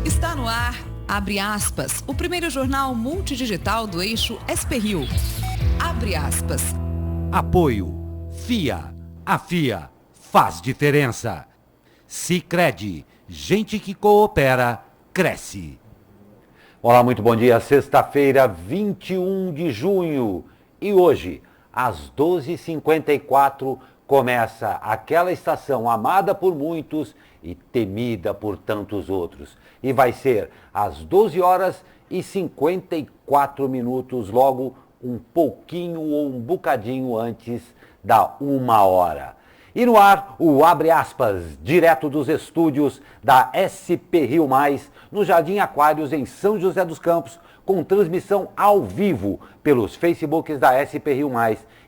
Está no ar, abre aspas, o primeiro jornal multidigital do eixo SP-Rio. Abre aspas. Apoio. FIA. A FIA faz diferença. Sicredi. Gente que coopera, cresce. Olá, muito bom dia. Sexta-feira, 21 de junho. E hoje, às 12h54, começa aquela estação amada por muitos e temida por tantos outros. E vai ser às 12h54, logo um pouquinho ou um bocadinho antes da 1h. E no ar, o Abre Aspas, direto dos estúdios da SP-Rio+, no Jardim Aquários, em São José dos Campos, com transmissão ao vivo pelos Facebooks da SP-Rio+,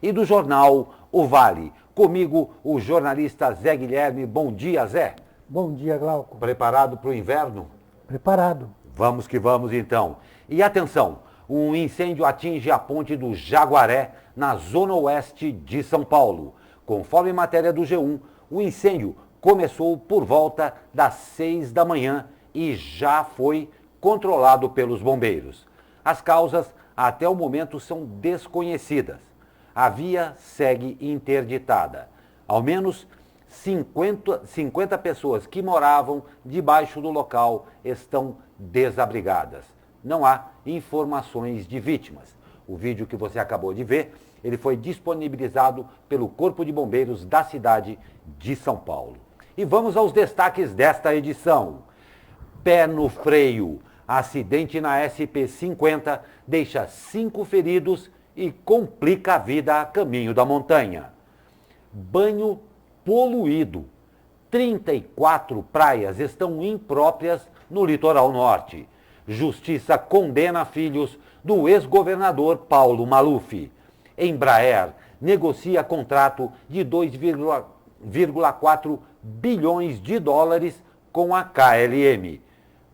e do jornal O Vale. Comigo, o jornalista Zé Guilherme. Bom dia, Zé. Bom dia, Glauco. Preparado para o inverno? Preparado. Vamos que vamos, então. E atenção, um incêndio atinge a ponte do Jaguaré, na zona oeste de São Paulo. Conforme matéria do G1, o incêndio começou por volta das 6 da manhã e já foi controlado pelos bombeiros. As causas, até o momento, são desconhecidas. A via segue interditada. Ao menos 50 pessoas que moravam debaixo do local estão desabrigadas. Não há informações de vítimas. O vídeo que você acabou de ver, ele foi disponibilizado pelo Corpo de Bombeiros da cidade de São Paulo. E vamos aos destaques desta edição. Pé no freio. Acidente na SP-50 deixa 5 feridos e complica a vida a caminho da montanha. Banho poluído. 34 praias estão impróprias no litoral norte. Justiça condena filhos do ex-governador Paulo Maluf. Embraer negocia contrato de 2,4 bilhões de dólares com a KLM.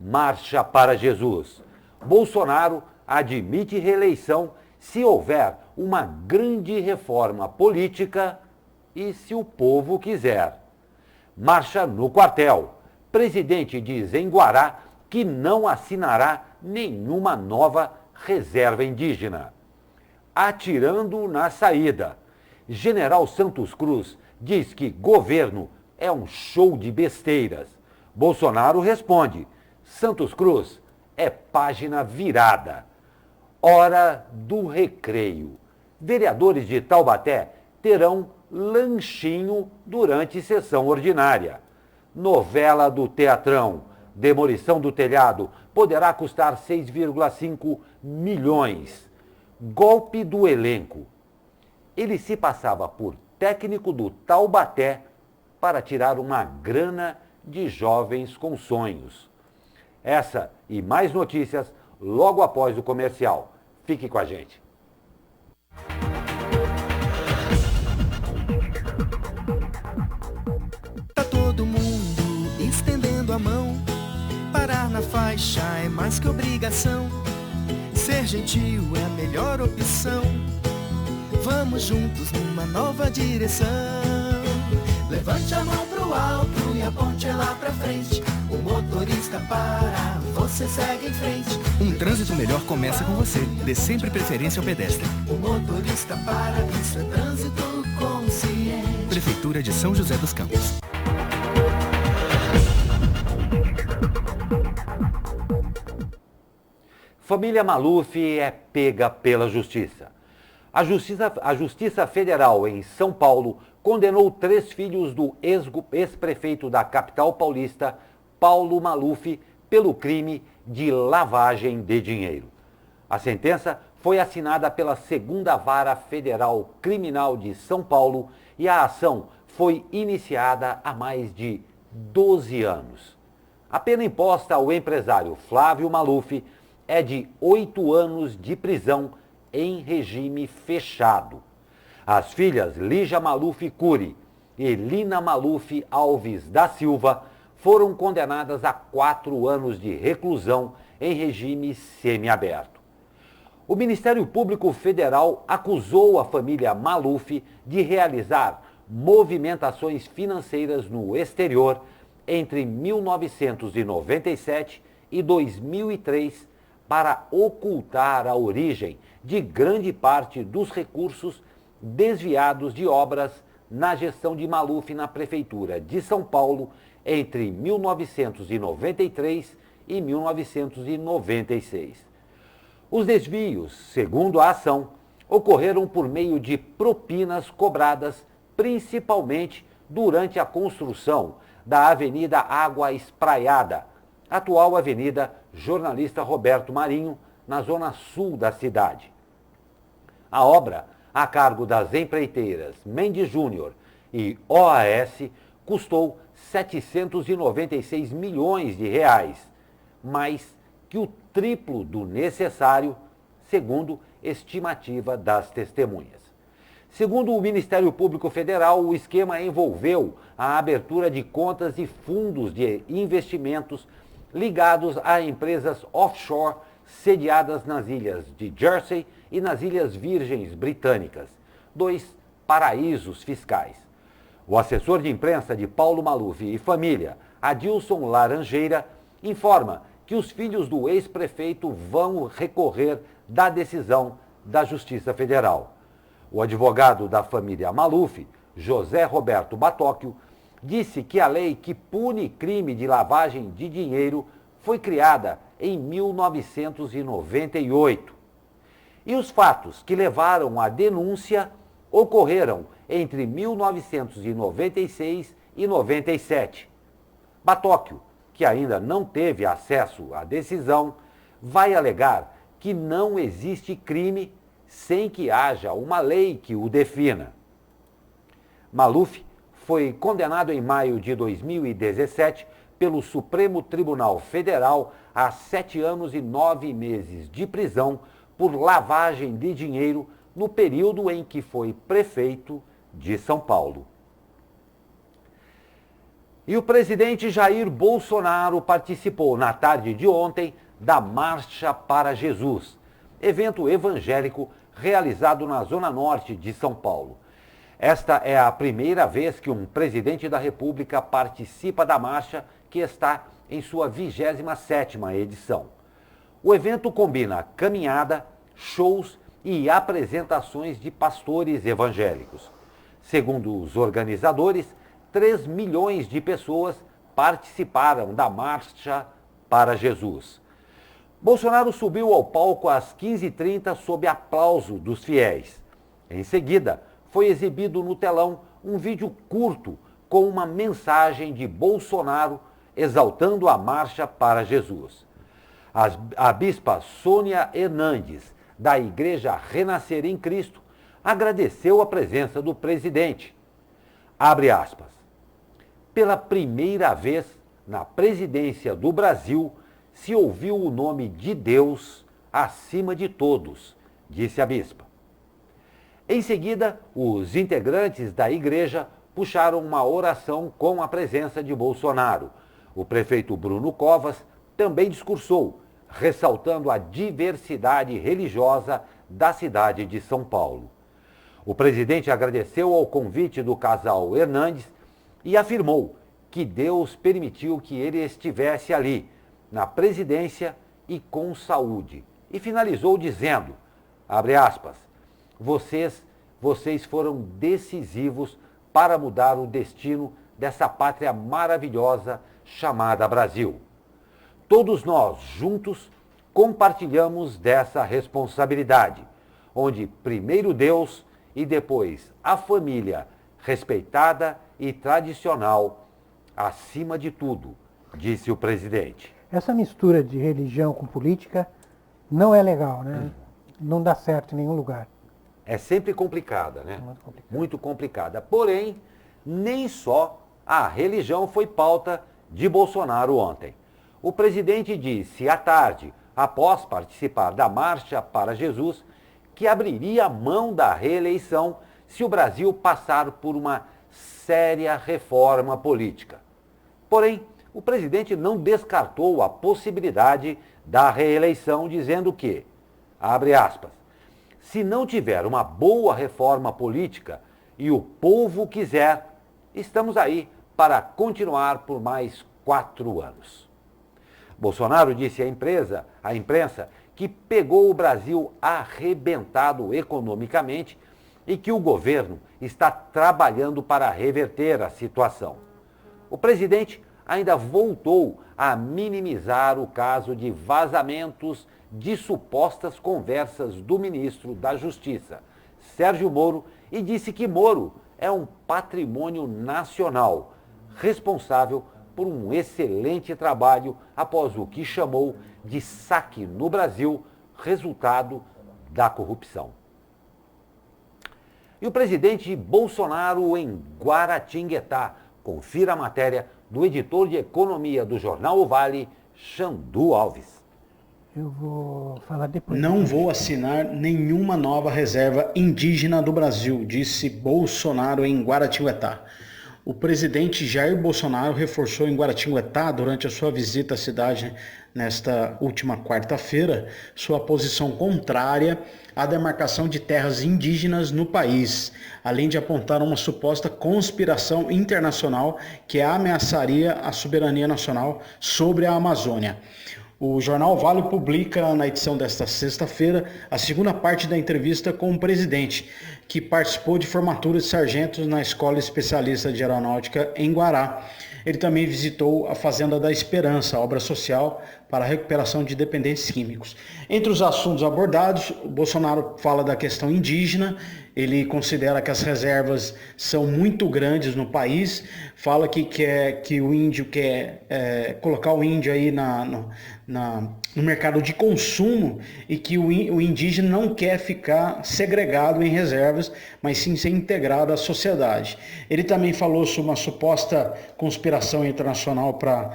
Marcha para Jesus. Bolsonaro admite reeleição se houver uma grande reforma política e se o povo quiser. Marcha no quartel. Presidente diz em Guará que não assinará nenhuma nova reserva indígena. Atirando na saída. General Santos Cruz diz que governo é um show de besteiras. Bolsonaro responde: Santos Cruz é página virada. Hora do recreio. Vereadores de Taubaté terão lanchinho durante sessão ordinária. Novela do Teatrão. Demolição do telhado poderá custar 6,5 milhões. Golpe do elenco. Ele se passava por técnico do Taubaté para tirar uma grana de jovens com sonhos. Essa e mais notícias logo após o comercial. Fique com a gente. Tá todo mundo estendendo a mão. Parar na faixa é mais que obrigação. Ser gentil é a melhor opção. Vamos juntos numa nova direção. Levante a mão pro alto e aponte lá pra frente. O motorista para, você segue em frente. Um trânsito melhor começa com você. Dê sempre preferência ao pedestre. O motorista para, isso é trânsito consciente. Prefeitura de São José dos Campos. Família Maluf é pega pela justiça. A Justiça Federal em São Paulo condenou 3 filhos do ex-prefeito da capital paulista, Paulo Maluf, pelo crime de lavagem de dinheiro. A sentença foi assinada pela 2ª Vara Federal Criminal de São Paulo e a ação foi iniciada há mais de 12 anos. A pena imposta ao empresário Flávio Maluf é de 8 anos de prisão em regime fechado. As filhas Lígia Maluf Cury e Lina Maluf Alves da Silva foram condenadas a 4 anos de reclusão em regime semiaberto. O Ministério Público Federal acusou a família Maluf de realizar movimentações financeiras no exterior entre 1997 e 2003 para ocultar a origem de grande parte dos recursos desviados de obras na gestão de Maluf na Prefeitura de São Paulo entre 1993 e 1996. Os desvios, segundo a ação, ocorreram por meio de propinas cobradas principalmente durante a construção da Avenida Água Espraiada, atual Avenida Jornalista Roberto Marinho, na zona sul da cidade. A obra, a cargo das empreiteiras Mendes Júnior e OAS, custou 796 milhões de reais, mais que o triplo do necessário, segundo estimativa das testemunhas. Segundo o Ministério Público Federal, o esquema envolveu a abertura de contas e fundos de investimentos ligados a empresas offshore sediadas nas ilhas de Jersey e nas Ilhas Virgens Britânicas, 2 paraísos fiscais. O assessor de imprensa de Paulo Maluf e família, Adilson Laranjeira, informa que os filhos do ex-prefeito vão recorrer da decisão da Justiça Federal. O advogado da família Maluf, José Roberto Batóquio, disse que a lei que pune crime de lavagem de dinheiro foi criada em 1998. E os fatos que levaram à denúncia ocorreram entre 1996 e 97. Batóquio, que ainda não teve acesso à decisão, vai alegar que não existe crime sem que haja uma lei que o defina. Maluf foi condenado em maio de 2017 pelo Supremo Tribunal Federal a 7 anos e 9 meses de prisão por lavagem de dinheiro no período em que foi prefeito de São Paulo. E o presidente Jair Bolsonaro participou na tarde de ontem da Marcha para Jesus, evento evangélico realizado na Zona Norte de São Paulo. Esta é a primeira vez que um presidente da República participa da marcha, que está em sua 27ª edição. O evento combina caminhada, shows e apresentações de pastores evangélicos. Segundo os organizadores, 3 milhões de pessoas participaram da Marcha para Jesus. Bolsonaro subiu ao palco às 15h30 sob aplauso dos fiéis. Em seguida, foi exibido no telão um vídeo curto com uma mensagem de Bolsonaro exaltando a Marcha para Jesus. A bispa Sônia Hernandes, da Igreja Renascer em Cristo, agradeceu a presença do presidente. Abre aspas. Pela primeira vez na presidência do Brasil, se ouviu o nome de Deus acima de todos, disse a bispa. Em seguida, os integrantes da igreja puxaram uma oração com a presença de Bolsonaro. O prefeito Bruno Covas também discursou, ressaltando a diversidade religiosa da cidade de São Paulo. O presidente agradeceu ao convite do casal Hernandes e afirmou que Deus permitiu que ele estivesse ali, na presidência e com saúde. E finalizou dizendo, abre aspas, vocês foram decisivos para mudar o destino dessa pátria maravilhosa chamada Brasil. Todos nós, juntos, compartilhamos dessa responsabilidade, onde primeiro Deus e depois a família, respeitada e tradicional, acima de tudo, disse o presidente. Essa mistura de religião com política não é legal, né? Não dá certo em nenhum lugar. É sempre complicada, né? Muito complicada. Porém, nem só a religião foi pauta de Bolsonaro ontem. O presidente disse à tarde, após participar da Marcha para Jesus, que abriria mão da reeleição se o Brasil passar por uma séria reforma política. Porém, o presidente não descartou a possibilidade da reeleição, dizendo que, abre aspas, se não tiver uma boa reforma política e o povo quiser, estamos aí para continuar por mais 4 anos. Bolsonaro disse à imprensa que pegou o Brasil arrebentado economicamente e que o governo está trabalhando para reverter a situação. O presidente ainda voltou a minimizar o caso de vazamentos de supostas conversas do ministro da Justiça, Sérgio Moro, e disse que Moro é um patrimônio nacional, responsável por um excelente trabalho após o que chamou de saque no Brasil, resultado da corrupção. E o presidente Bolsonaro em Guaratinguetá. Confira a matéria do editor de economia do jornal O Vale, Xandu Alves. Eu vou falar depois. Não vou assinar nenhuma nova reserva indígena do Brasil, disse Bolsonaro em Guaratinguetá. O presidente Jair Bolsonaro reforçou em Guaratinguetá, durante a sua visita à cidade nesta última quarta-feira, sua posição contrária à demarcação de terras indígenas no país, além de apontar uma suposta conspiração internacional que ameaçaria a soberania nacional sobre a Amazônia. O jornal Vale publica na edição desta sexta-feira a segunda parte da entrevista com o presidente, que participou de formatura de sargentos na Escola Especialista de Aeronáutica em Guará. Ele também visitou a Fazenda da Esperança, obra social para a recuperação de dependentes químicos. Entre os assuntos abordados, o Bolsonaro fala da questão indígena. Ele considera que as reservas são muito grandes no país, fala que o índio quer colocar o índio aí no mercado de consumo e que o indígena não quer ficar segregado em reservas, mas sim ser integrado à sociedade. Ele também falou sobre uma suposta conspiração internacional para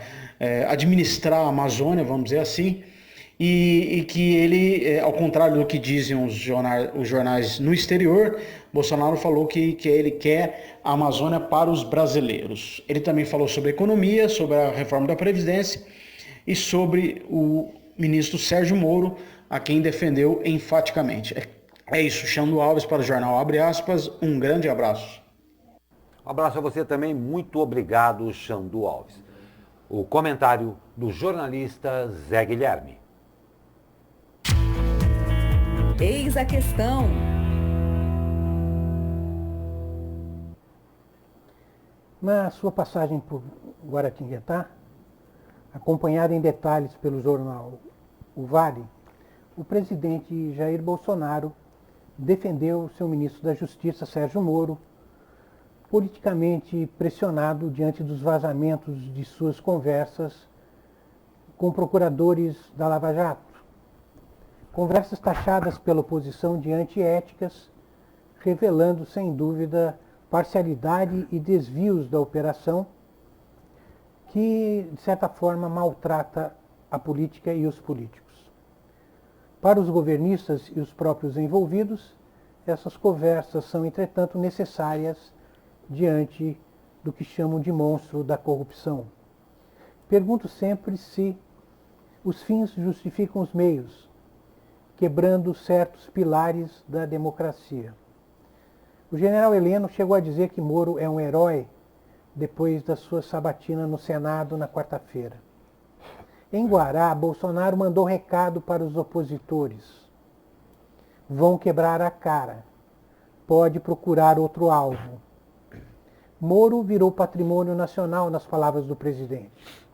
administrar a Amazônia, vamos dizer assim, e que ele, ao contrário do que dizem os jornais no exterior, Bolsonaro falou que ele quer a Amazônia para os brasileiros. Ele também falou sobre economia, sobre a reforma da Previdência e sobre o ministro Sérgio Moro, a quem defendeu enfaticamente. É isso, Xandu Alves para o jornal Abre Aspas, um grande abraço. Um abraço a você também, muito obrigado, Xandu Alves. O comentário do jornalista Zé Guilherme. Eis a questão. Na sua passagem por Guaratinguetá, acompanhada em detalhes pelo jornal O Vale, o presidente Jair Bolsonaro defendeu seu ministro da Justiça, Sérgio Moro, politicamente pressionado diante dos vazamentos de suas conversas com procuradores da Lava Jato. Conversas taxadas pela oposição de antiéticas, revelando, sem dúvida, parcialidade e desvios da operação que, de certa forma, maltrata a política e os políticos. Para os governistas e os próprios envolvidos, essas conversas são, entretanto, necessárias diante do que chamam de monstro da corrupção. Pergunto sempre se os fins justificam os meios, quebrando certos pilares da democracia. O general Heleno chegou a dizer que Moro é um herói depois da sua sabatina no Senado na quarta-feira. Em Guará, Bolsonaro mandou recado para os opositores. Vão quebrar a cara. Pode procurar outro alvo. Moro virou patrimônio nacional, nas palavras do presidente.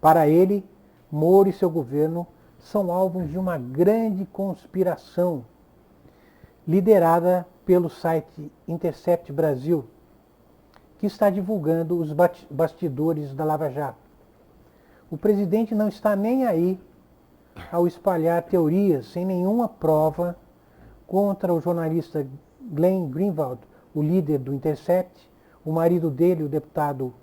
Para ele, Moro e seu governo são alvos de uma grande conspiração liderada pelo site Intercept Brasil, que está divulgando os bastidores da Lava Jato. O presidente não está nem aí ao espalhar teorias sem nenhuma prova contra o jornalista Glenn Greenwald, o líder do Intercept, o marido dele, o deputado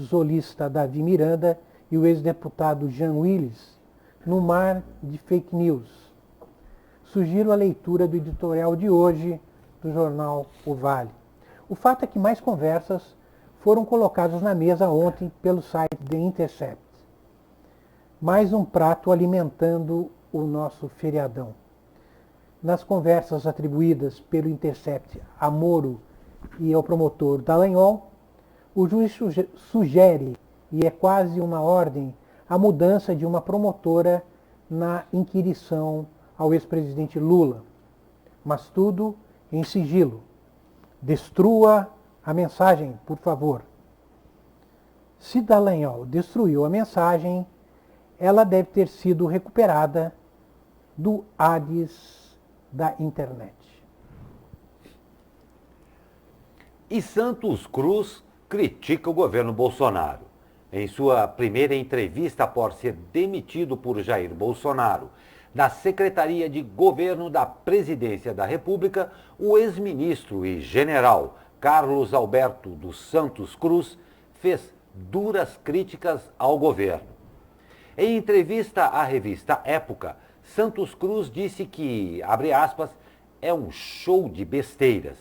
solista Davi Miranda, e o ex-deputado Jean Willis, no mar de fake news. Sugiro a leitura do editorial de hoje do jornal O Vale. O fato é que mais conversas foram colocadas na mesa ontem pelo site The Intercept. Mais um prato alimentando o nosso feriadão. Nas conversas atribuídas pelo Intercept a Moro e ao promotor Dallagnol, o juiz sugere, e é quase uma ordem, a mudança de uma promotora na inquirição ao ex-presidente Lula. Mas tudo em sigilo. Destrua a mensagem, por favor. Se Dallagnol destruiu a mensagem, ela deve ter sido recuperada do Hades da internet. E Santos Cruz critica o governo Bolsonaro. Em sua primeira entrevista após ser demitido por Jair Bolsonaro da Secretaria de Governo da Presidência da República, o ex-ministro e general Carlos Alberto dos Santos Cruz fez duras críticas ao governo. Em entrevista à revista Época, Santos Cruz disse que, abre aspas, é um show de besteiras,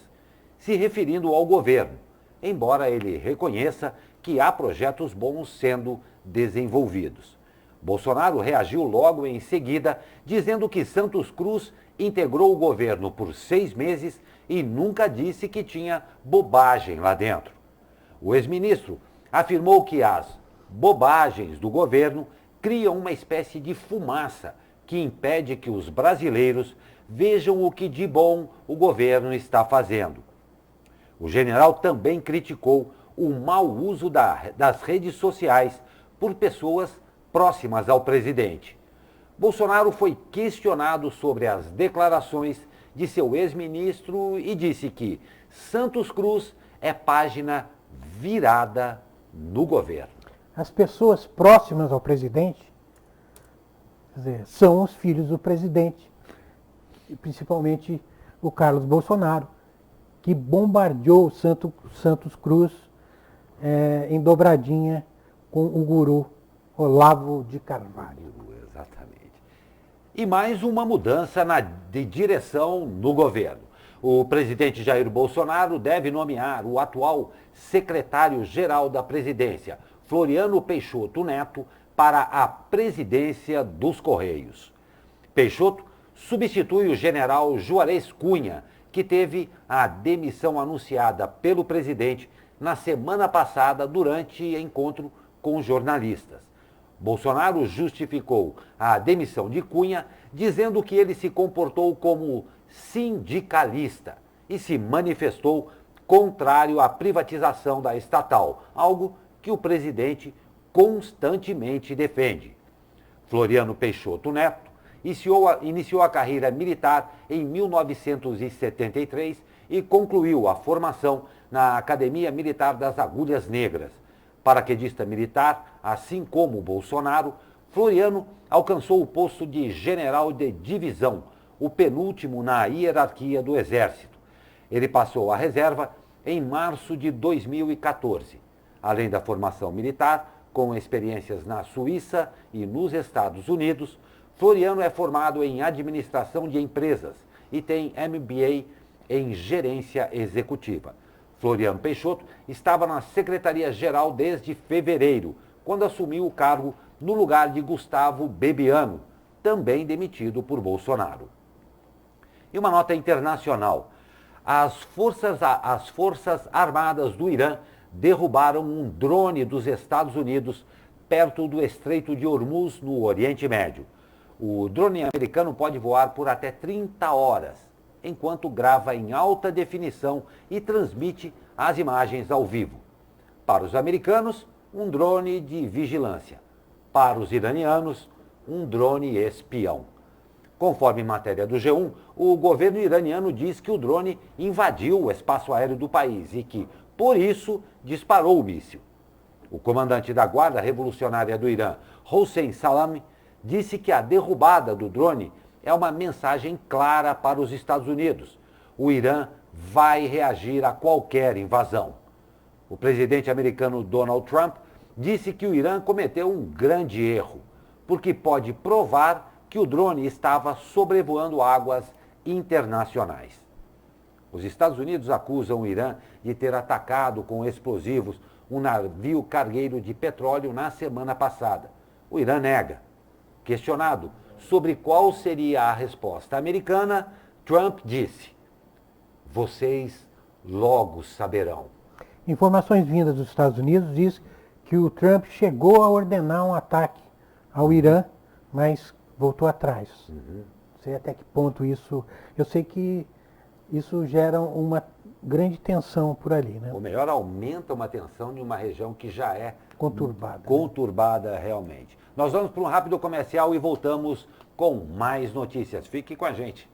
se referindo ao governo, embora ele reconheça que há projetos bons sendo desenvolvidos. Bolsonaro reagiu logo em seguida, dizendo que Santos Cruz integrou o governo por 6 meses e nunca disse que tinha bobagem lá dentro. O ex-ministro afirmou que as bobagens do governo criam uma espécie de fumaça que impede que os brasileiros vejam o que de bom o governo está fazendo. O general também criticou o mau uso das redes sociais por pessoas próximas ao presidente. Bolsonaro foi questionado sobre as declarações de seu ex-ministro e disse que Santos Cruz é página virada no governo. As pessoas próximas ao presidente, quer dizer, são os filhos do presidente, e principalmente o Carlos Bolsonaro, que bombardeou Santos Cruz em dobradinha com o guru Olavo de Carvalho. Exatamente. E mais uma mudança de direção no governo. O presidente Jair Bolsonaro deve nomear o atual secretário-geral da presidência, Floriano Peixoto Neto, para a presidência dos Correios. Peixoto substitui o general Juarez Cunha, que teve a demissão anunciada pelo presidente na semana passada durante encontro com jornalistas. Bolsonaro justificou a demissão de Cunha, dizendo que ele se comportou como sindicalista e se manifestou contrário à privatização da estatal, algo que o presidente constantemente defende. Floriano Peixoto Neto iniciou a carreira militar em 1973 e concluiu a formação na Academia Militar das Agulhas Negras. Paraquedista militar, assim como Bolsonaro, Floriano alcançou o posto de general de divisão, o penúltimo na hierarquia do Exército. Ele passou à reserva em março de 2014. Além da formação militar, com experiências na Suíça e nos Estados Unidos, Floriano é formado em administração de empresas e tem MBA em gerência executiva. Floriano Peixoto estava na Secretaria-Geral desde fevereiro, quando assumiu o cargo no lugar de Gustavo Bebiano, também demitido por Bolsonaro. E uma nota internacional. As Forças Armadas do Irã derrubaram um drone dos Estados Unidos perto do Estreito de Hormuz, no Oriente Médio. O drone americano pode voar por até 30 horas, enquanto grava em alta definição e transmite as imagens ao vivo. Para os americanos, um drone de vigilância. Para os iranianos, um drone espião. Conforme matéria do G1, o governo iraniano diz que o drone invadiu o espaço aéreo do país e que, por isso, disparou o míssil. O comandante da Guarda Revolucionária do Irã, Hossein Salami, disse que a derrubada do drone é uma mensagem clara para os Estados Unidos. O Irã vai reagir a qualquer invasão. O presidente americano Donald Trump disse que o Irã cometeu um grande erro, porque pode provar que o drone estava sobrevoando águas internacionais. Os Estados Unidos acusam o Irã de ter atacado com explosivos um navio cargueiro de petróleo na semana passada. O Irã nega. Questionado sobre qual seria a resposta americana, Trump disse: "Vocês logo saberão." Informações vindas dos Estados Unidos diz que o Trump chegou a ordenar um ataque ao Irã, mas voltou atrás. Não sei até que ponto isso... Eu sei que isso gera uma grande tensão por ali, né? Ou melhor, aumenta uma tensão de uma região que já é Conturbada. Realmente. Nós vamos para um rápido comercial e voltamos com mais notícias. Fique com a gente.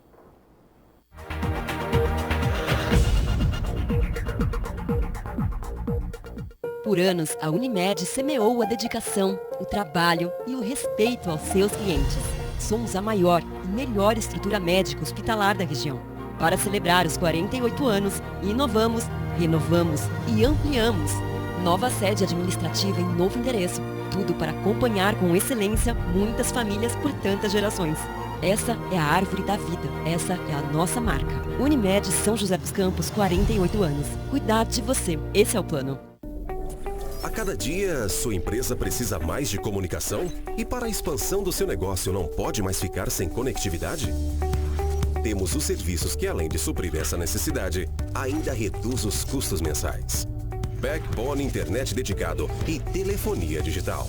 Por anos, a Unimed semeou a dedicação, o trabalho e o respeito aos seus clientes. Somos a maior e melhor estrutura médica hospitalar da região. Para celebrar os 48 anos, inovamos, renovamos e ampliamos. Nova sede administrativa em novo endereço. Tudo para acompanhar com excelência muitas famílias por tantas gerações. Essa é a árvore da vida. Essa é a nossa marca. Unimed São José dos Campos, 48 anos. Cuidar de você. Esse é o plano. A cada dia, sua empresa precisa mais de comunicação? E para a expansão do seu negócio não pode mais ficar sem conectividade? Temos os serviços que, além de suprir essa necessidade, ainda reduz os custos mensais. Backbone Internet dedicado e telefonia digital.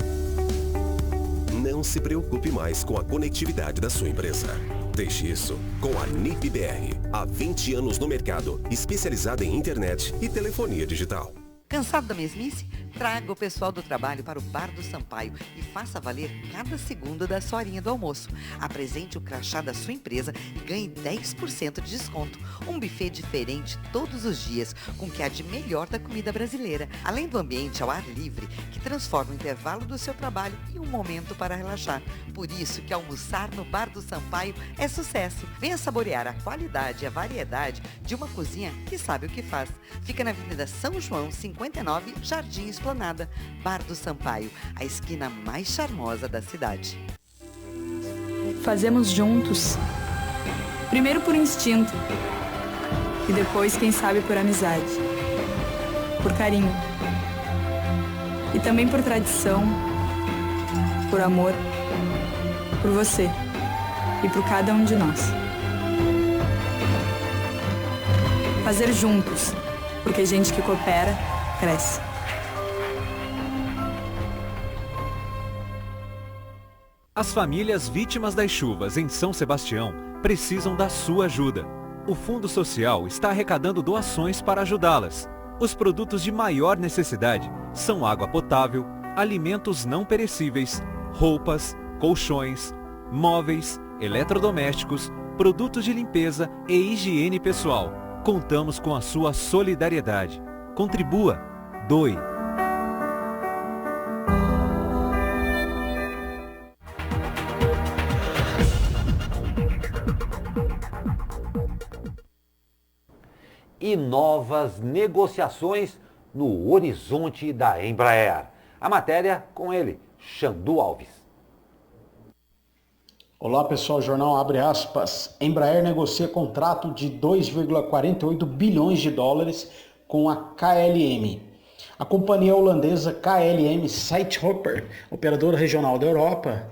Não se preocupe mais com a conectividade da sua empresa. Deixe isso com a NIP-BR. Há 20 anos no mercado, especializada em internet e telefonia digital. Cansado da mesmice? Traga o pessoal do trabalho para o Bar do Sampaio e faça valer cada segundo da sua horinha do almoço. Apresente o crachá da sua empresa e ganhe 10% de desconto. Um buffet diferente todos os dias, com o que há de melhor da comida brasileira. Além do ambiente ao ar livre, que transforma o intervalo do seu trabalho em um momento para relaxar. Por isso que almoçar no Bar do Sampaio é sucesso. Venha saborear a qualidade e a variedade de uma cozinha que sabe o que faz. Fica na Avenida São João, 59, Jardim Esplanada. Bar do Sampaio, a esquina mais charmosa da cidade. Fazemos juntos. Primeiro por instinto. E depois, quem sabe, por amizade. Por carinho. E também por tradição. Por amor. Por você. E por cada um de nós. Fazer juntos. Porque gente que coopera, cresce. As famílias vítimas das chuvas em São Sebastião precisam da sua ajuda. O Fundo Social está arrecadando doações para ajudá-las. Os produtos de maior necessidade são água potável, alimentos não perecíveis, roupas, colchões, móveis, eletrodomésticos, produtos de limpeza e higiene pessoal. Contamos com a sua solidariedade. Contribua. Doe. E novas negociações no horizonte da Embraer. A matéria com ele, Xandu Alves. Olá pessoal, jornal abre aspas. Embraer negocia contrato de 2,48 bilhões de dólares com a KLM. A companhia holandesa KLM Cityhopper, operadora regional da Europa,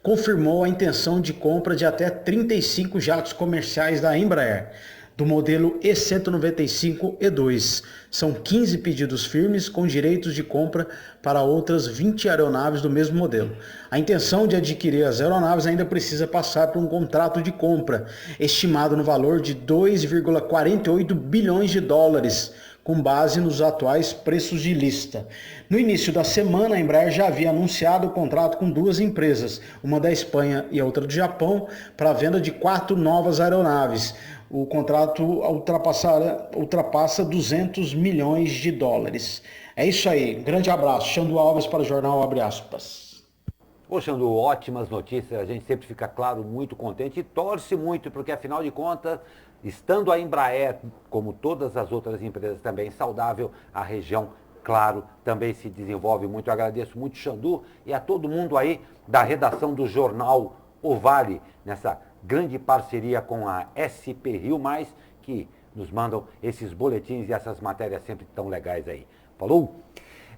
confirmou a intenção de compra de até 35 jatos comerciais da Embraer, do modelo E195-E2. São 15 pedidos firmes com direitos de compra para outras 20 aeronaves do mesmo modelo. A intenção de adquirir as aeronaves ainda precisa passar por um contrato de compra, estimado no valor de 2,48 bilhões de dólares, com base nos atuais preços de lista. No início da semana, a Embraer já havia anunciado o contrato com duas empresas, uma da Espanha e a outra do Japão, para a venda de 4 novas aeronaves. O contrato ultrapassa 200 milhões de dólares. É isso aí. Grande abraço. Xandu Alves para o jornal Abre Aspas. Ô Xandu, ótimas notícias. A gente sempre fica, claro, muito contente e torce muito, porque afinal de contas, estando a Embraer, como todas as outras empresas também, saudável, a região, claro, também se desenvolve muito. Eu agradeço muito, Xandu, e a todo mundo aí da redação do jornal O Vale, nessa grande parceria com a SP Rio+, que nos mandam esses boletins e essas matérias sempre tão legais aí. Falou?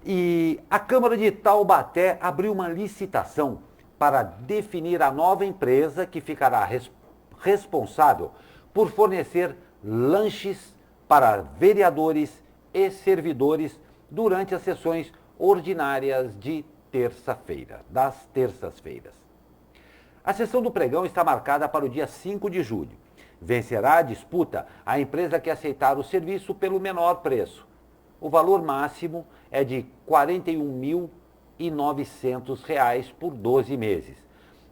E a Câmara de Taubaté abriu uma licitação para definir a nova empresa que ficará responsável por fornecer lanches para vereadores e servidores durante as sessões ordinárias de das terças-feiras. A sessão do pregão está marcada para o dia 5 de julho. Vencerá a disputa a empresa que aceitar o serviço pelo menor preço. O valor máximo é de R$ 41.900 por 12 meses.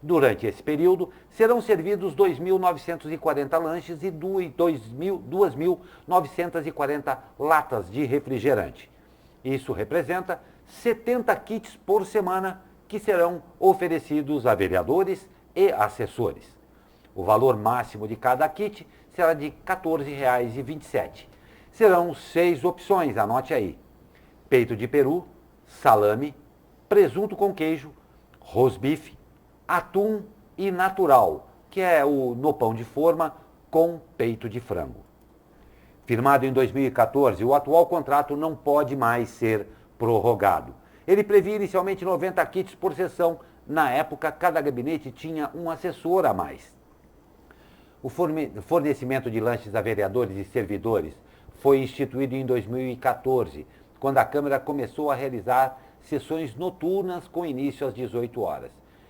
Durante esse período, serão servidos 2.940 lanches e 2.940 latas de refrigerante. Isso representa 70 kits por semana que serão oferecidos a vereadores e assessores. O valor máximo de cada kit será de R$ 14,27. Serão 6 opções, anote aí: peito de peru, salame, presunto com queijo, rosbife, atum e natural, que é no pão de forma com peito de frango. Firmado em 2014, o atual contrato não pode mais ser prorrogado. Ele previa inicialmente 90 kits por sessão. Na época, cada gabinete tinha um assessor a mais. O fornecimento de lanches a vereadores e servidores foi instituído em 2014, quando a Câmara começou a realizar sessões noturnas com início às 18 horas.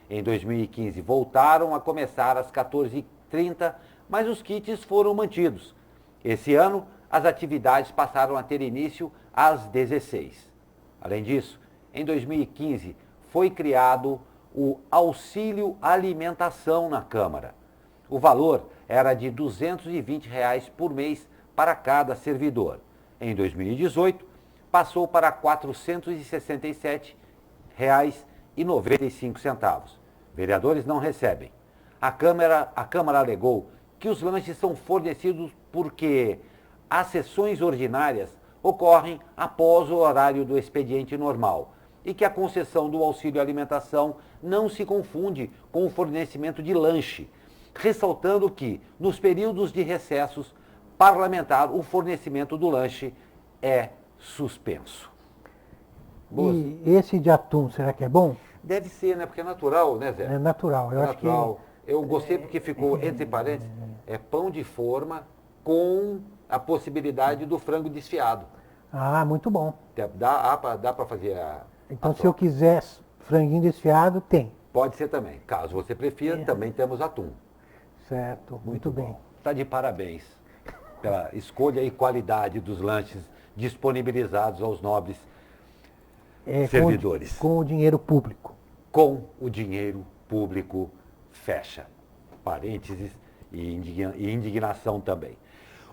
Em 2015, voltaram a começar às 14h30, mas os kits foram mantidos. Esse ano, as atividades passaram a ter início às 16. Além disso, em 2015, foi criado o Auxílio Alimentação na Câmara. O valor era de R$ 220 por mês para cada servidor. Em 2018, passou para R$ 467,95. Vereadores não recebem. A Câmara alegou que os lanches são fornecidos porque as sessões ordinárias ocorrem após o horário do expediente normal e que a concessão do auxílio alimentação não se confunde com o fornecimento de lanche, ressaltando que, nos períodos de recessos parlamentar, o fornecimento do lanche é suspenso. Boas. E esse de atum, será que é bom? Deve ser, né? Porque é natural, né, Zé? É natural. Eu acho que... Eu gostei porque ficou, entre parênteses, é pão de forma com a possibilidade do frango desfiado. Ah, muito bom. Dá para fazer Então, se eu quiser franguinho desfiado, tem. Pode ser também. Caso você prefira, também temos atum. Certo, muito bem. Está de parabéns pela escolha e qualidade dos lanches disponibilizados aos nobres servidores. Com o dinheiro público. Com o dinheiro público, fecha parênteses e indignação também.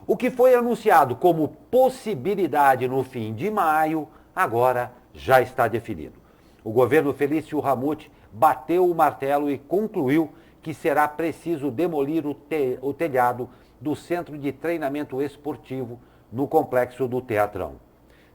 O que foi anunciado como possibilidade no fim de maio, agora já está definido. O governo Felício Ramute bateu o martelo e concluiu que será preciso demolir o telhado do Centro de Treinamento Esportivo no complexo do Teatrão.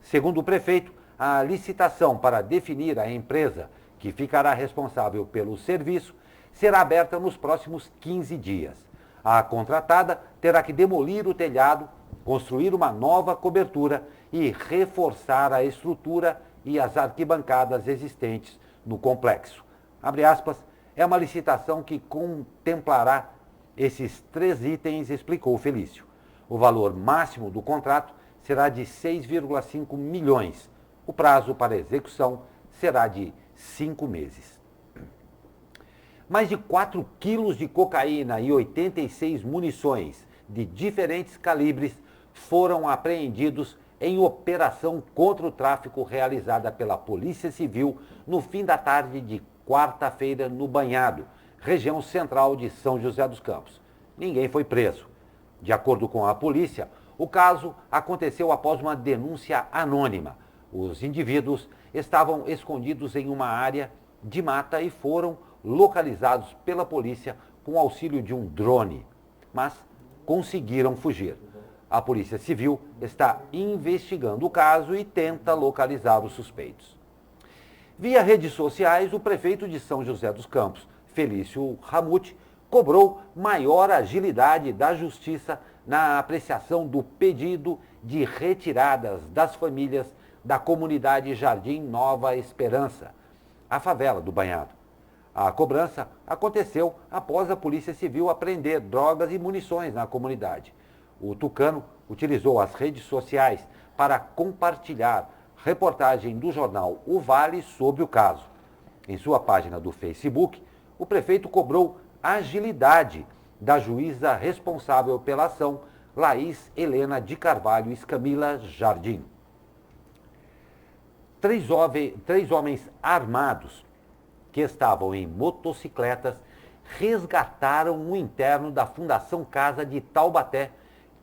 Segundo o prefeito, a licitação para definir a empresa que ficará responsável pelo serviço será aberta nos próximos 15 dias. A contratada terá que demolir o telhado, construir uma nova cobertura e reforçar a estrutura e as arquibancadas existentes no complexo. Abre aspas, é uma licitação que contemplará esses 3 itens, explicou Felício. O valor máximo do contrato será de 6,5 milhões. O prazo para execução será de 5 meses. Mais de 4 quilos de cocaína e 86 munições de diferentes calibres foram apreendidos em operação contra o tráfico realizada pela Polícia Civil no fim da tarde de quarta-feira no Banhado, região central de São José dos Campos. Ninguém foi preso. De acordo com a polícia, o caso aconteceu após uma denúncia anônima. Os indivíduos estavam escondidos em uma área de mata e foram localizados pela polícia com auxílio de um drone, mas conseguiram fugir. A Polícia Civil está investigando o caso e tenta localizar os suspeitos. Via redes sociais, o prefeito de São José dos Campos, Felício Ramute, cobrou maior agilidade da Justiça na apreciação do pedido de retiradas das famílias da comunidade Jardim Nova Esperança, a favela do Banhado. A cobrança aconteceu após a Polícia Civil apreender drogas e munições na comunidade. O tucano utilizou as redes sociais para compartilhar reportagem do jornal O Vale sobre o caso. Em sua página do Facebook, o prefeito cobrou agilidade da juíza responsável pela ação, Laís Helena de Carvalho Escamila Jardim. Três homens armados que estavam em motocicletas resgataram um interno da Fundação Casa de Taubaté,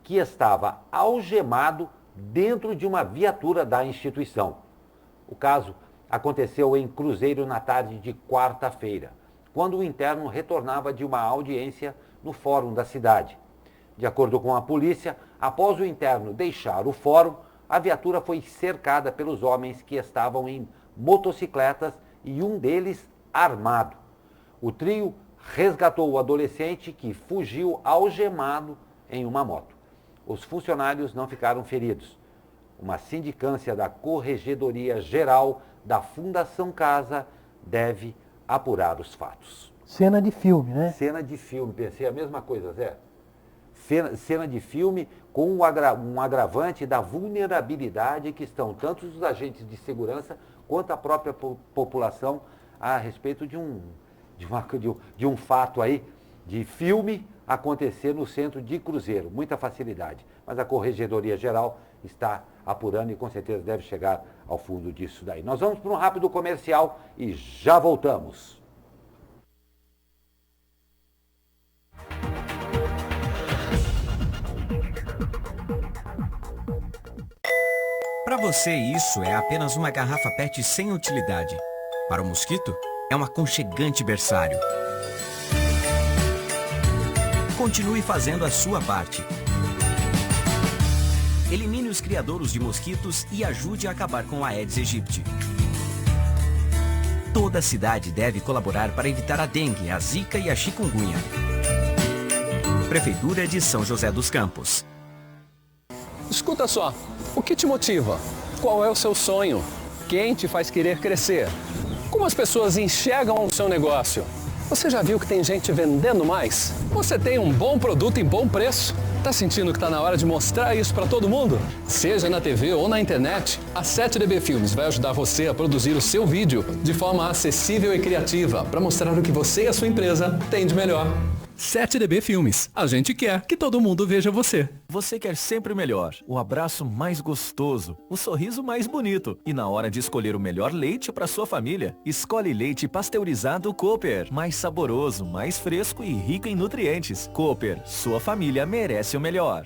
que estava algemado dentro de uma viatura da instituição. O caso aconteceu em Cruzeiro na tarde de quarta-feira, quando o interno retornava de uma audiência no fórum da cidade. De acordo com a polícia, após o interno deixar o fórum, a viatura foi cercada pelos homens que estavam em motocicletas e um deles armado. O trio resgatou o adolescente que fugiu algemado em uma moto. Os funcionários não ficaram feridos. Uma sindicância da Corregedoria Geral da Fundação Casa deve apurar os fatos. Cena de filme, né? Cena de filme, pensei a mesma coisa, Zé. Cena de filme com um agravante da vulnerabilidade que estão tanto os agentes de segurança quanto a própria população a respeito de um fato aí de filme acontecer no centro de Cruzeiro. Muita facilidade. Mas a Corregedoria Geral está apurando e com certeza deve chegar ao fundo disso daí. Nós vamos para um rápido comercial e já voltamos. Para você, isso é apenas uma garrafa PET sem utilidade. Para o mosquito, é um aconchegante berçário. Continue fazendo a sua parte. Elimine os criadouros de mosquitos e ajude a acabar com a Aedes aegypti. Toda a cidade deve colaborar para evitar a dengue, a zika e a chikungunya. Prefeitura de São José dos Campos. Escuta só, o que te motiva? Qual é o seu sonho? Quem te faz querer crescer? Como as pessoas enxergam o seu negócio? Você já viu que tem gente vendendo mais? Você tem um bom produto em bom preço? Tá sentindo que tá na hora de mostrar isso para todo mundo? Seja na TV ou na internet, a 7DB Filmes vai ajudar você a produzir o seu vídeo de forma acessível e criativa para mostrar o que você e a sua empresa têm de melhor. 7DB Filmes. A gente quer que todo mundo veja você. Você quer sempre o melhor, o abraço mais gostoso, o sorriso mais bonito. E na hora de escolher o melhor leite para sua família, escolhe leite pasteurizado Cooper. Mais saboroso, mais fresco e rico em nutrientes. Cooper, sua família merece o melhor.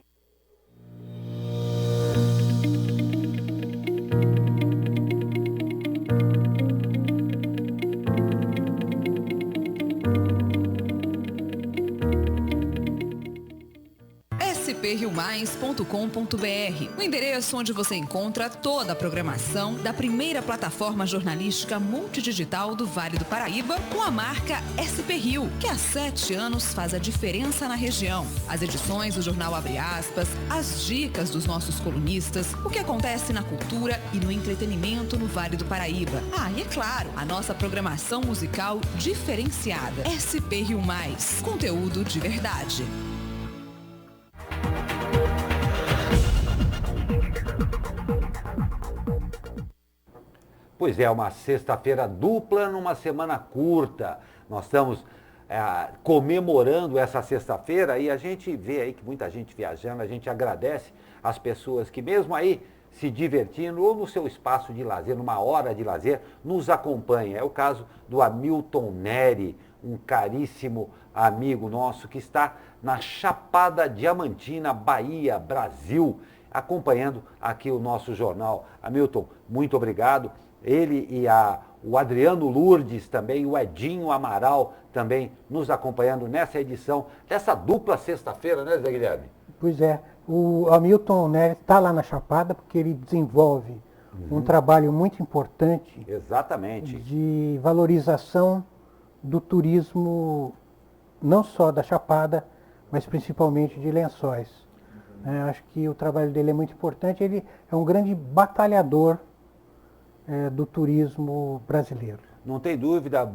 spriomais.com.br, o endereço onde você encontra toda a programação da primeira plataforma jornalística multidigital do Vale do Paraíba, com a marca SP Rio, que há 7 anos faz a diferença na região. As edições do jornal Abre Aspas, as dicas dos nossos colunistas, o que acontece na cultura e no entretenimento no Vale do Paraíba. Ah, e é claro, a nossa programação musical diferenciada. SP Rio Mais, conteúdo de verdade. Pois é, uma sexta-feira dupla numa semana curta. Nós estamos comemorando essa sexta-feira e a gente vê aí que muita gente viajando, a gente agradece as pessoas que mesmo aí se divertindo ou no seu espaço de lazer, numa hora de lazer, nos acompanham. É o caso do Hamilton Neri, um caríssimo amigo nosso que está na Chapada Diamantina, Bahia, Brasil, acompanhando aqui o nosso jornal. Hamilton, muito obrigado. Ele e o Adriano Lourdes também, o Edinho Amaral também nos acompanhando nessa edição, dessa dupla sexta-feira, né, Zé Guilherme? Pois é, o Hamilton Nery está lá na Chapada porque ele desenvolve um trabalho muito importante. Exatamente. De valorização do turismo, não só da Chapada, mas principalmente de Lençóis. Acho que o trabalho dele é muito importante, ele é um grande batalhador do turismo brasileiro. Não tem dúvida.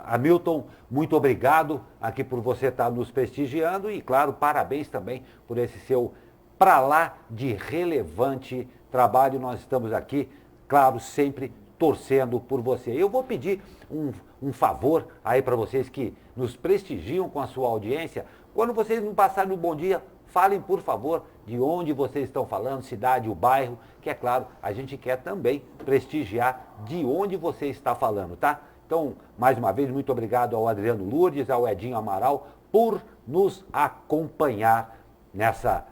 Hamilton, muito obrigado aqui por você estar nos prestigiando e, claro, parabéns também por esse seu pra lá de relevante trabalho. Nós estamos aqui, claro, sempre torcendo por você. Eu vou pedir um favor aí para vocês que nos prestigiam com a sua audiência. Quando vocês não passarem um bom dia, falem, por favor, de onde vocês estão falando, cidade, o bairro, que é claro, a gente quer também prestigiar de onde você está falando, tá? Então, mais uma vez, muito obrigado ao Adriano Lourdes, ao Edinho Amaral, por nos acompanhar nessa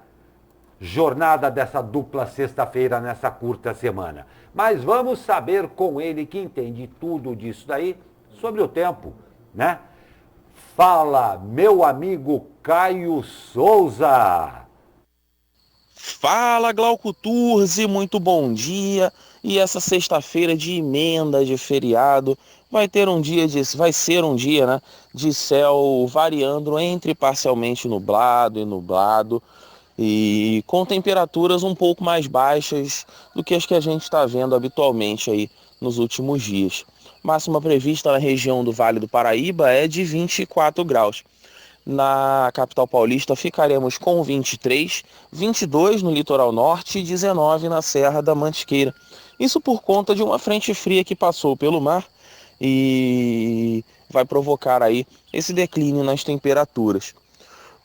jornada dessa dupla sexta-feira, nessa curta semana. Mas vamos saber com ele, que entende tudo disso daí, sobre o tempo, né? Fala, meu amigo Caio Souza. Fala, Glauco Turzi, muito bom dia. E essa sexta-feira de emenda de feriado vai ser um dia, né, de céu variando entre parcialmente nublado e nublado, e com temperaturas um pouco mais baixas do que as que a gente está vendo habitualmente aí nos últimos dias. Máxima prevista na região do Vale do Paraíba é de 24 graus. Na capital paulista ficaremos com 23, 22 no litoral norte e 19 na Serra da Mantiqueira. Isso por conta de uma frente fria que passou pelo mar e vai provocar aí esse declínio nas temperaturas.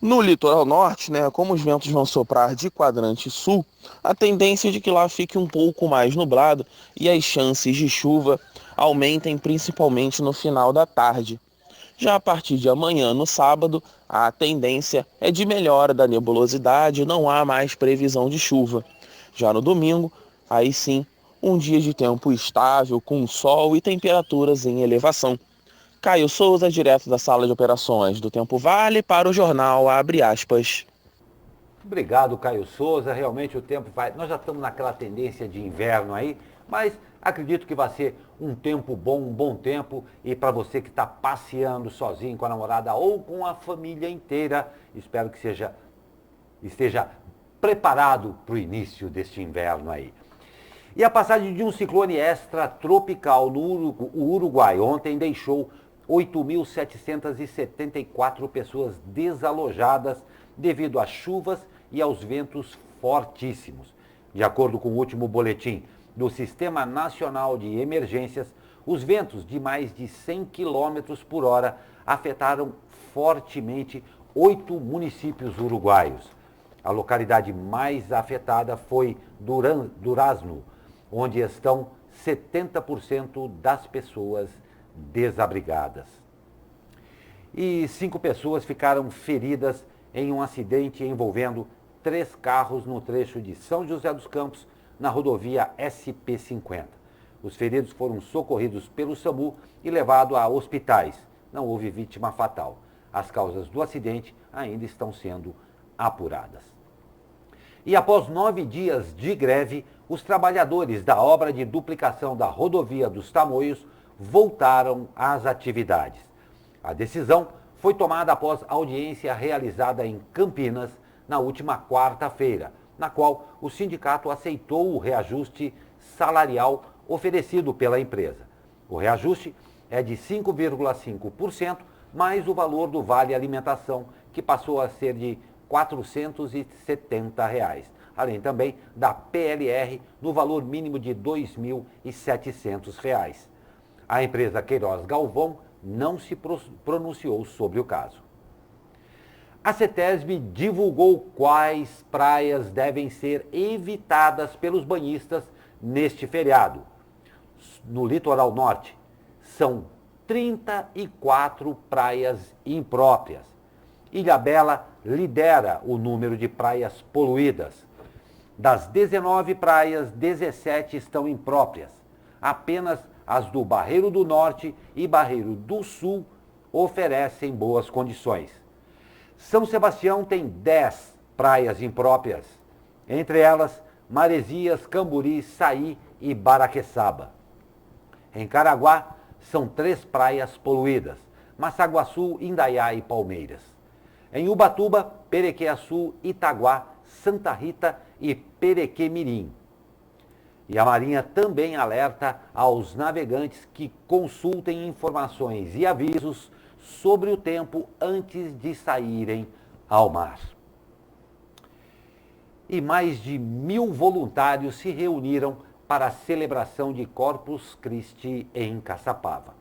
No litoral norte, né, como os ventos vão soprar de quadrante sul, a tendência é de que lá fique um pouco mais nublado e as chances de chuva aumentem principalmente no final da tarde. Já a partir de amanhã, no sábado, a tendência é de melhora da nebulosidade, não há mais previsão de chuva. Já no domingo, aí sim, um dia de tempo estável, com sol e temperaturas em elevação. Caio Souza, direto da sala de operações do Tempo Vale, para o jornal Abre Aspas. Obrigado, Caio Souza. Realmente o tempo vai... Nós já estamos naquela tendência de inverno aí, mas acredito que vai ser um tempo bom, um bom tempo. E para você que está passeando sozinho com a namorada ou com a família inteira, espero que esteja preparado para o início deste inverno aí. E a passagem de um ciclone extratropical no Uruguai ontem deixou 8.774 pessoas desalojadas devido às chuvas e aos ventos fortíssimos. De acordo com o último boletim do Sistema Nacional de Emergências, os ventos de mais de 100 km por hora afetaram fortemente 8 municípios uruguaios. A localidade mais afetada foi Durazno, onde estão 70% das pessoas desabrigadas. E 5 pessoas ficaram feridas em um acidente envolvendo 3 carros no trecho de São José dos Campos, na rodovia SP-50. Os feridos foram socorridos pelo SAMU e levados a hospitais. Não houve vítima fatal. As causas do acidente ainda estão sendo apuradas. E após 9 dias de greve, os trabalhadores da obra de duplicação da rodovia dos Tamoios voltaram às atividades. A decisão foi tomada após audiência realizada em Campinas na última quarta-feira, na qual o sindicato aceitou o reajuste salarial oferecido pela empresa. O reajuste é de 5,5%, mais o valor do Vale Alimentação, que passou a ser de R$ 470, além também da PLR no valor mínimo de R$ 2.700. A empresa Queiroz Galvão não se pronunciou sobre o caso. A CETESB divulgou quais praias devem ser evitadas pelos banhistas neste feriado. No litoral norte, são 34 praias impróprias. Ilhabela lidera o número de praias poluídas. Das 19 praias, 17 estão impróprias. Apenas as do Barreiro do Norte e Barreiro do Sul oferecem boas condições. São Sebastião tem 10 praias impróprias, entre elas Maresias, Camburi, Saí e Baraqueçaba. Em Caraguá, são 3 praias poluídas, Massaguaçu, Indaiá e Palmeiras. Em Ubatuba, Perequeaçu, Itaguá, Santa Rita e Perequemirim. E a Marinha também alerta aos navegantes que consultem informações e avisos sobre o tempo antes de saírem ao mar. E mais de 1.000 voluntários se reuniram para a celebração de Corpus Christi em Caçapava.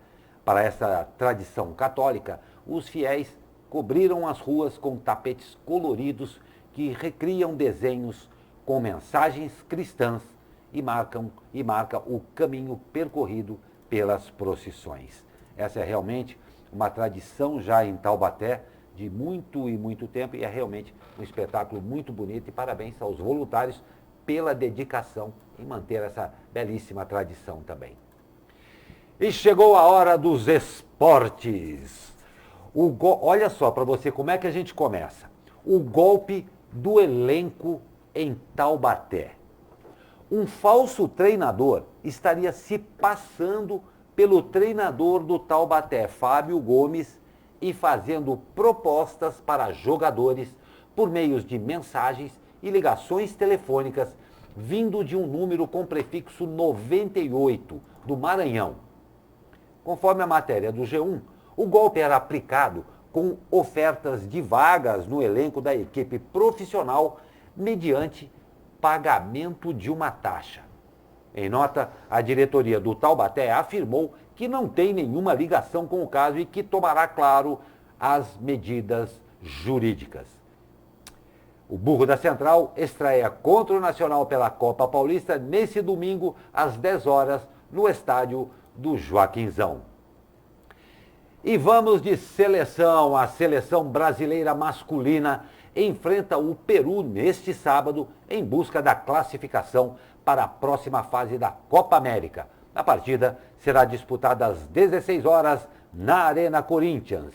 Para essa tradição católica, os fiéis cobriram as ruas com tapetes coloridos que recriam desenhos com mensagens cristãs e marca o caminho percorrido pelas procissões. Essa é realmente uma tradição já em Taubaté de muito e muito tempo, e é realmente um espetáculo muito bonito, e parabéns aos voluntários pela dedicação em manter essa belíssima tradição também. E chegou a hora dos esportes. Olha só para você como é que a gente começa. O golpe do elenco em Taubaté. Um falso treinador estaria se passando pelo treinador do Taubaté, Fábio Gomes, e fazendo propostas para jogadores por meio de mensagens e ligações telefônicas vindo de um número com prefixo 98 do Maranhão. Conforme a matéria do G1, o golpe era aplicado com ofertas de vagas no elenco da equipe profissional mediante pagamento de uma taxa. Em nota, a diretoria do Taubaté afirmou que não tem nenhuma ligação com o caso e que tomará, claro, as medidas jurídicas. O Burro da Central estreia contra o Nacional pela Copa Paulista nesse domingo, às 10 horas, no estádio do Joaquinzão. E vamos de seleção. A seleção brasileira masculina enfrenta o Peru neste sábado em busca da classificação para a próxima fase da Copa América. A partida será disputada às 16 horas na Arena Corinthians.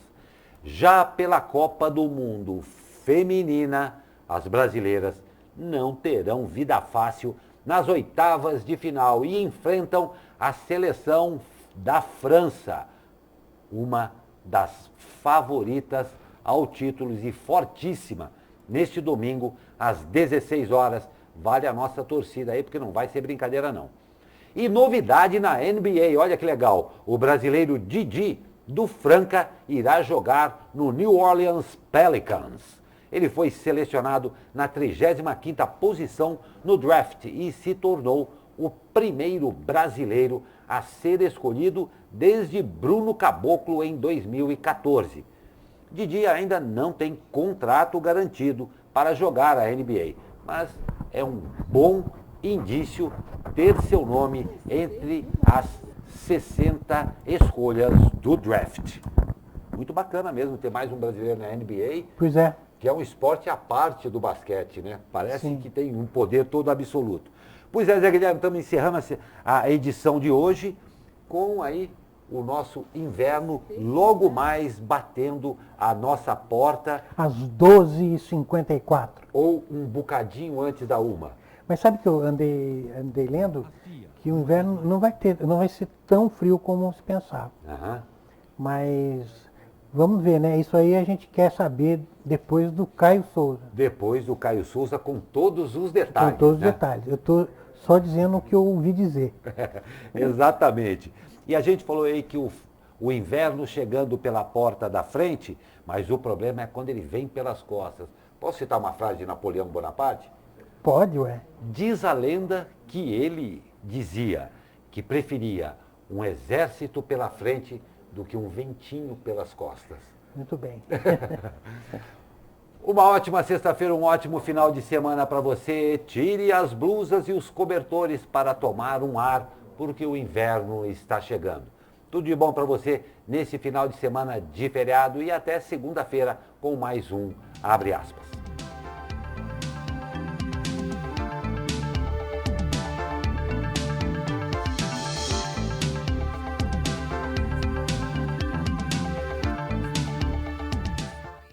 Já pela Copa do Mundo Feminina, as brasileiras não terão vida fácil nas oitavas de final e enfrentam a seleção da França, uma das favoritas ao título e fortíssima. Neste domingo, às 16 horas, vale a nossa torcida aí, porque não vai ser brincadeira não. E novidade na NBA, olha que legal, o brasileiro Didi, do Franca, irá jogar no New Orleans Pelicans. Ele foi selecionado na 35ª posição no draft e se tornou o primeiro brasileiro a ser escolhido desde Bruno Caboclo em 2014. Didi ainda não tem contrato garantido para jogar a NBA, mas é um bom indício ter seu nome entre as 60 escolhas do draft. Muito bacana mesmo ter mais um brasileiro na NBA. Pois é. Que é um esporte à parte do basquete, né? Parece Sim. que tem um poder todo absoluto. Pois é, Zé Guilherme, estamos encerrando a edição de hoje com aí o nosso inverno logo mais batendo a nossa porta. Às 12h54. Ou um bocadinho antes da 1h. Mas sabe que eu andei lendo que o inverno não vai ser tão frio como se pensava. Uhum. Mas vamos ver, né? Isso aí a gente quer saber depois do Caio Souza. Depois do Caio Souza com todos os detalhes. Com todos os detalhes. Eu estou só dizendo o que eu ouvi dizer. Exatamente. E a gente falou aí que o inverno chegando pela porta da frente, mas o problema é quando ele vem pelas costas. Posso citar uma frase de Napoleão Bonaparte? Pode, ué. Diz a lenda que ele dizia que preferia um exército pela frente do que um ventinho pelas costas. Muito bem. Uma ótima sexta-feira, um ótimo final de semana para você. Tire as blusas e os cobertores para tomar um ar, porque o inverno está chegando. Tudo de bom para você nesse final de semana de feriado e até segunda-feira com mais um Abre Aspas.